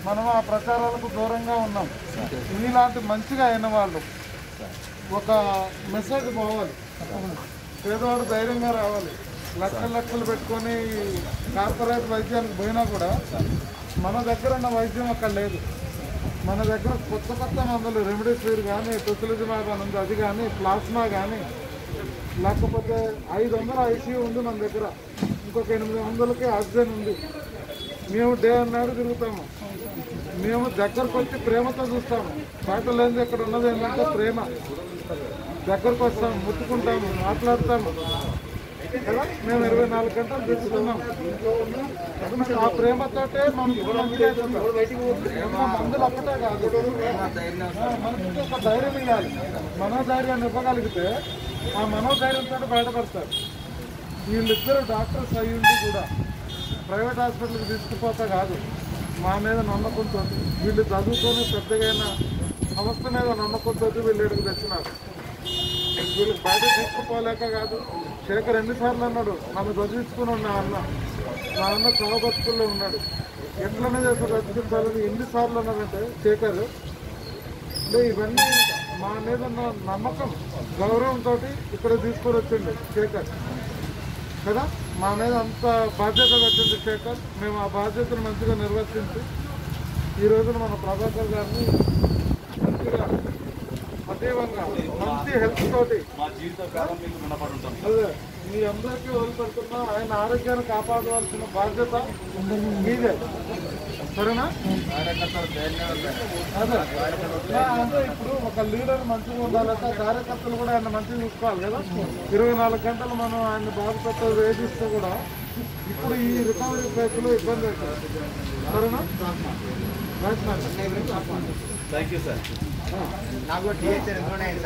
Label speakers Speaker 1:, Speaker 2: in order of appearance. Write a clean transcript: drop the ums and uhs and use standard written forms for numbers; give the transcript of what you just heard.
Speaker 1: మనం ఆ ప్రచారాలకు దూరంగా ఉన్నాం. మీలాంటి మంచిగా అయిన వాళ్ళు ఒక మెసేజ్ పోవాలి, పేదవాడు ధైర్యంగా రావాలి. లక్షలు పెట్టుకొని కార్పొరేట్ వైద్యానికి పోయినా కూడా మన దగ్గర ఉన్న వైద్యం అక్కడ లేదు. మన దగ్గర కొత్త మందులు రెమిడిసివిర్ కానీ, టొసిలిజుమాబ్ అని ఉంది, అది కానీ, ప్లాస్మా కానీ, లేకపోతే 500 ఐసీయూ ఉంది మన దగ్గర, ఇంకొక 800కి ఆక్సిజన్ ఉంది. మేము డే అన్నాడు తిరుగుతాము. మేము దగ్గరకు వచ్చి ప్రేమతో చూస్తాము. బయట లేనిది ఇక్కడ ఉన్నది ఏంటంటే ప్రేమ. దగ్గరకు వస్తాము, ముట్టుకుంటాము, మాట్లాడతాము కదా. మేము 24 గంటలు తెచ్చుకున్నాం. ఆ ప్రేమతోటే మనకు మందులు అప్పటే కాదు, మనకి ఒక ధైర్యం ఇవ్వాలి. మనోధైర్యాన్ని ఇవ్వగలిగితే ఆ మనోధైర్యంతో బయటపడతారు. వీళ్ళిద్దరు డాక్టర్స్ అయ్యుండి కూడా ప్రైవేట్ హాస్పిటల్కి తీసుకుపోతా కాదు, మా మీద నమ్మకంతో, వీళ్ళు చదువుకొని పెద్దగా సంస్థ మీద నమ్మకంతో వీళ్ళు ఇక్కడికి తెచ్చినారు. వీళ్ళకి బయట తీసుకుపోలేక కాదు. శేఖర్ ఎన్నిసార్లు అన్నాడు, నన్ను చదివించుకుని నా అన్న చావు బతుకుల్లో ఉన్నాడు, ఎట్లనే చేస్తారు చదివించాలని ఎన్నిసార్లు అన్నారంటే శేఖర్. అంటే ఇవన్నీ మా మీద ఉన్న నమ్మకం, గౌరవంతో ఇక్కడ తీసుకొని వచ్చిండు శేఖర్ కదా. మా మీద అంత బాధ్యత పెట్టింది శేఖర్. మేము ఆ బాధ్యతను మంచిగా నిర్వర్తించి ఈ రోజున మన ప్రభాకర్ గారిని మంచిగా సజీవంగా మంచి హెల్త్ తోటి అదే మీ అందరికీ వదిలిపెడుతున్నా. ఆయన ఆరోగ్యాన్ని కాపాడవలసిన బాధ్యత మీదే, సరేనా? అదే అంటే ఇప్పుడు ఒక లీడర్ మంచిగా ఉండాలంటే కార్యకర్తలు కూడా ఆయన మంచిగా చూసుకోవాలి కదా. 24 గంటలు మనం ఆయన బాధపడితే వేధిస్తే కూడా ఇప్పుడు ఈ రికవరీ ఫేజ్లో ఇబ్బంది అవుతుంది, సరేనా?
Speaker 2: Thank you sir. నాకు